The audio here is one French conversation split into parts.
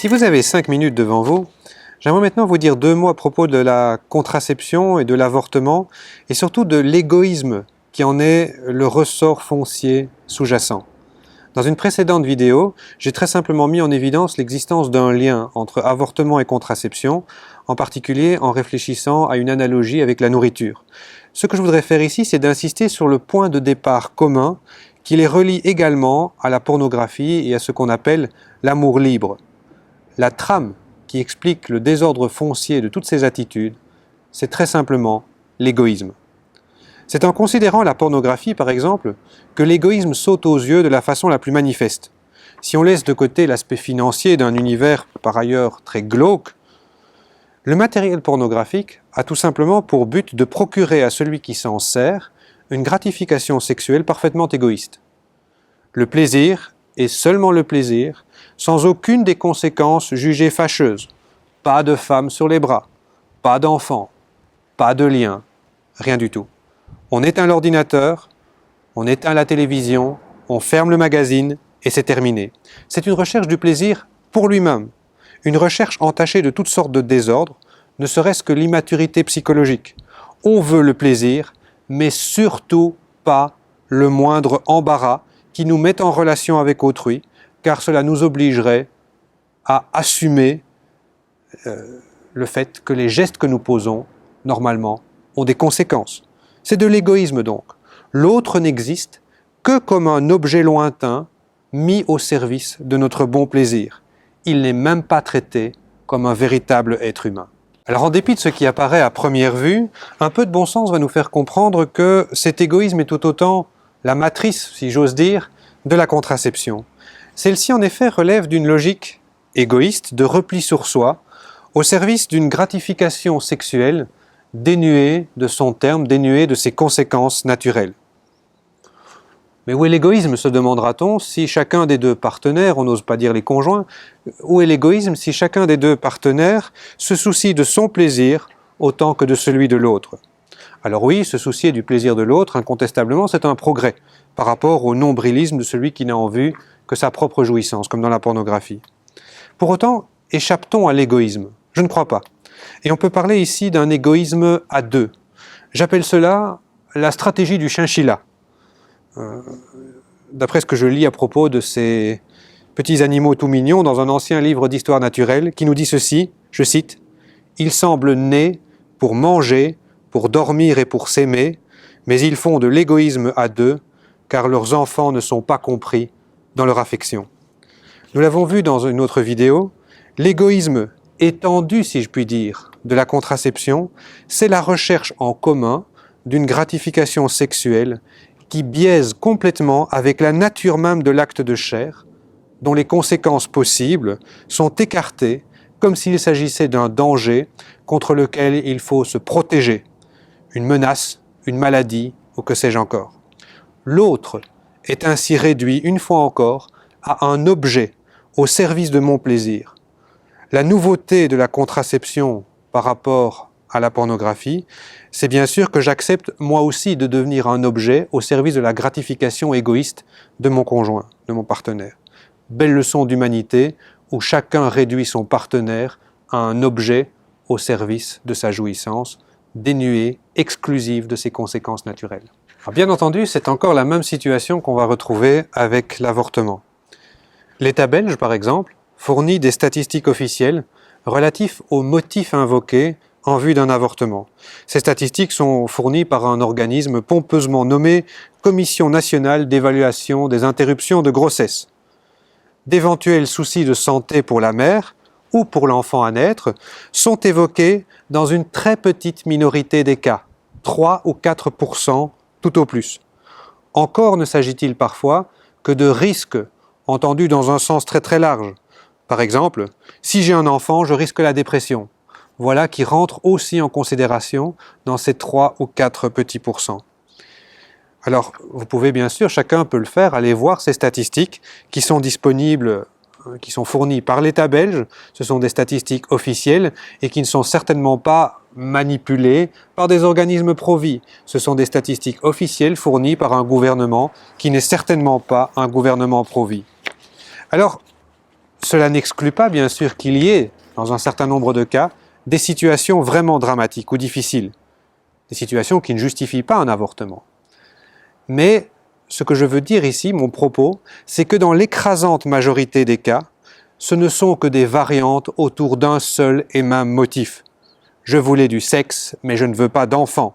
Si vous avez 5 minutes devant vous, j'aimerais maintenant vous dire 2 mots à propos de la contraception et de l'avortement, et surtout de l'égoïsme qui en est le ressort foncier sous-jacent. Dans une précédente vidéo, j'ai très simplement mis en évidence l'existence d'un lien entre avortement et contraception, en particulier en réfléchissant à une analogie avec la nourriture. Ce que je voudrais faire ici, c'est d'insister sur le point de départ commun qui les relie également à la pornographie et à ce qu'on appelle l'amour libre. La trame qui explique le désordre foncier de toutes ces attitudes, c'est très simplement l'égoïsme. C'est en considérant la pornographie, par exemple, que l'égoïsme saute aux yeux de la façon la plus manifeste. Si on laisse de côté l'aspect financier d'un univers par ailleurs très glauque, le matériel pornographique a tout simplement pour but de procurer à celui qui s'en sert une gratification sexuelle parfaitement égoïste. Le plaisir, et seulement le plaisir, sans aucune des conséquences jugées fâcheuses. Pas de femme sur les bras, pas d'enfant, pas de lien, rien du tout. On éteint l'ordinateur, on éteint la télévision, on ferme le magazine et c'est terminé. C'est une recherche du plaisir pour lui-même, une recherche entachée de toutes sortes de désordres, ne serait-ce que l'immaturité psychologique. On veut le plaisir, mais surtout pas le moindre embarras qui nous met en relation avec autrui, car cela nous obligerait à assumer le fait que les gestes que nous posons, normalement, ont des conséquences. C'est de l'égoïsme donc. L'autre n'existe que comme un objet lointain mis au service de notre bon plaisir. Il n'est même pas traité comme un véritable être humain. Alors en dépit de ce qui apparaît à première vue, un peu de bon sens va nous faire comprendre que cet égoïsme est tout autant la matrice, si j'ose dire, de la contraception. Celle-ci en effet relève d'une logique égoïste de repli sur soi, au service d'une gratification sexuelle dénuée de son terme, dénuée de ses conséquences naturelles. Mais où est l'égoïsme, se demandera-t-on, si chacun des deux partenaires, on n'ose pas dire les conjoints, où est l'égoïsme si chacun des deux partenaires se soucie de son plaisir autant que de celui de l'autre? Alors oui, se soucier du plaisir de l'autre, incontestablement, c'est un progrès par rapport au nombrilisme de celui qui n'a en vue que sa propre jouissance, comme dans la pornographie. Pour autant, échappe-t-on à l'égoïsme? Je ne crois pas. Et on peut parler ici d'un égoïsme à deux. J'appelle cela la stratégie du chinchilla. D'après ce que je lis à propos de ces petits animaux tout mignons dans un ancien livre d'histoire naturelle, qui nous dit ceci, je cite, « Ils semblent nés pour manger, pour dormir et pour s'aimer, mais ils font de l'égoïsme à deux, car leurs enfants ne sont pas compris dans leur affection. » Nous l'avons vu dans une autre vidéo, l'égoïsme étendu, si je puis dire, de la contraception, c'est la recherche en commun d'une gratification sexuelle qui biaise complètement avec la nature même de l'acte de chair, dont les conséquences possibles sont écartées comme s'il s'agissait d'un danger contre lequel il faut se protéger, une menace, une maladie ou que sais-je encore. L'autre est ainsi réduit, une fois encore, à un objet au service de mon plaisir. La nouveauté de la contraception par rapport à la pornographie, c'est bien sûr que j'accepte moi aussi de devenir un objet au service de la gratification égoïste de mon conjoint, de mon partenaire. Belle leçon d'humanité où chacun réduit son partenaire à un objet au service de sa jouissance, dénuée, exclusive de ses conséquences naturelles. Alors bien entendu, c'est encore la même situation qu'on va retrouver avec l'avortement. L'État belge, par exemple, fournit des statistiques officielles relatives aux motifs invoqués en vue d'un avortement. Ces statistiques sont fournies par un organisme pompeusement nommé Commission nationale d'évaluation des interruptions de grossesse. D'éventuels soucis de santé pour la mère ou pour l'enfant à naître sont évoqués dans une très petite minorité des cas, 3 ou 4% tout au plus. Encore ne s'agit-il parfois que de risques entendus dans un sens très très large. Par exemple, si j'ai un enfant, je risque la dépression. Voilà qui rentre aussi en considération dans ces 3 ou 4 petits pourcents. Alors, vous pouvez bien sûr, chacun peut le faire, aller voir ces statistiques qui sont disponibles, qui sont fournies par l'État belge. Ce sont des statistiques officielles et qui ne sont certainement pas manipulées par des organismes pro-vie. Ce sont des statistiques officielles fournies par un gouvernement qui n'est certainement pas un gouvernement pro-vie. Alors, cela n'exclut pas, bien sûr, qu'il y ait, dans un certain nombre de cas, des situations vraiment dramatiques ou difficiles, des situations qui ne justifient pas un avortement. Mais ce que je veux dire ici, mon propos, c'est que dans l'écrasante majorité des cas, ce ne sont que des variantes autour d'un seul et même motif. Je voulais du sexe, mais je ne veux pas d'enfant.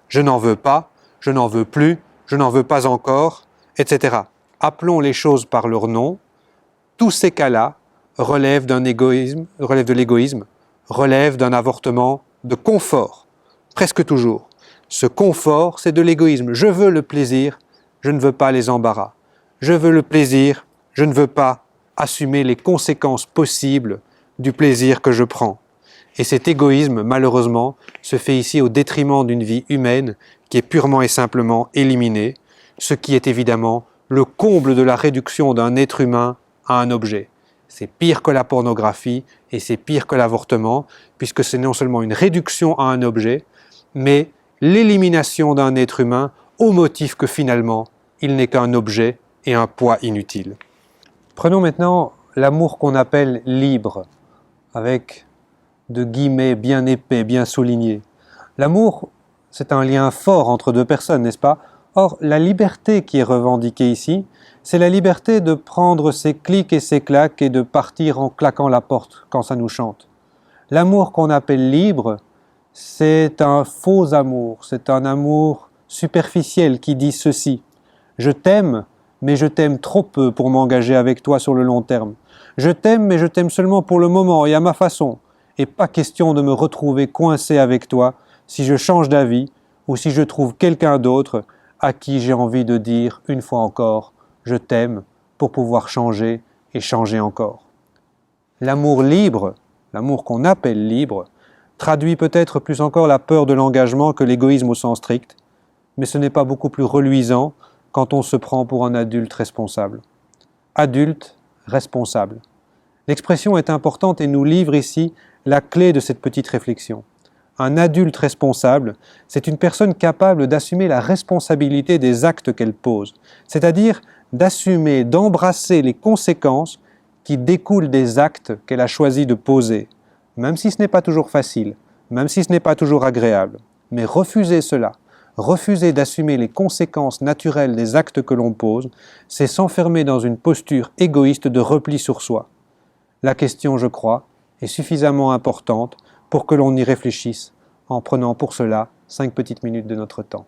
Je n'en veux pas, je n'en veux plus, je n'en veux pas encore, etc. Appelons les choses par leur nom. Tous ces cas-là relèvent de l'égoïsme, relèvent d'un avortement de confort, presque toujours. Ce confort, c'est de l'égoïsme. Je veux le plaisir, je ne veux pas les embarras. Je veux le plaisir, je ne veux pas assumer les conséquences possibles du plaisir que je prends. Et cet égoïsme, malheureusement, se fait ici au détriment d'une vie humaine qui est purement et simplement éliminée, ce qui est évidemment le comble de la réduction d'un être humain à un objet. C'est pire que la pornographie et c'est pire que l'avortement, puisque c'est non seulement une réduction à un objet, mais l'élimination d'un être humain au motif que finalement, il n'est qu'un objet et un poids inutile. Prenons maintenant l'amour qu'on appelle libre, avec de guillemets bien épais, bien soulignés. L'amour, c'est un lien fort entre deux personnes, n'est-ce pas? Or, la liberté qui est revendiquée ici, c'est la liberté de prendre ses clics et ses claques et de partir en claquant la porte quand ça nous chante. L'amour qu'on appelle libre, c'est un faux amour, c'est un amour superficiel qui dit ceci. Je t'aime, mais je t'aime trop peu pour m'engager avec toi sur le long terme. Je t'aime, mais je t'aime seulement pour le moment et à ma façon. Et pas question de me retrouver coincé avec toi si je change d'avis ou si je trouve quelqu'un d'autre à qui j'ai envie de dire une fois encore « je t'aime » pour pouvoir changer et changer encore. L'amour libre, l'amour qu'on appelle libre, traduit peut-être plus encore la peur de l'engagement que l'égoïsme au sens strict, mais ce n'est pas beaucoup plus reluisant quand on se prend pour un adulte responsable. Adulte responsable. L'expression est importante et nous livre ici la clé de cette petite réflexion. Un adulte responsable, c'est une personne capable d'assumer la responsabilité des actes qu'elle pose, c'est-à-dire d'assumer, d'embrasser les conséquences qui découlent des actes qu'elle a choisi de poser, même si ce n'est pas toujours facile, même si ce n'est pas toujours agréable. Mais refuser cela, refuser d'assumer les conséquences naturelles des actes que l'on pose, c'est s'enfermer dans une posture égoïste de repli sur soi. La question, je crois, est suffisamment importante pour que l'on y réfléchisse en prenant pour cela 5 petites minutes de notre temps.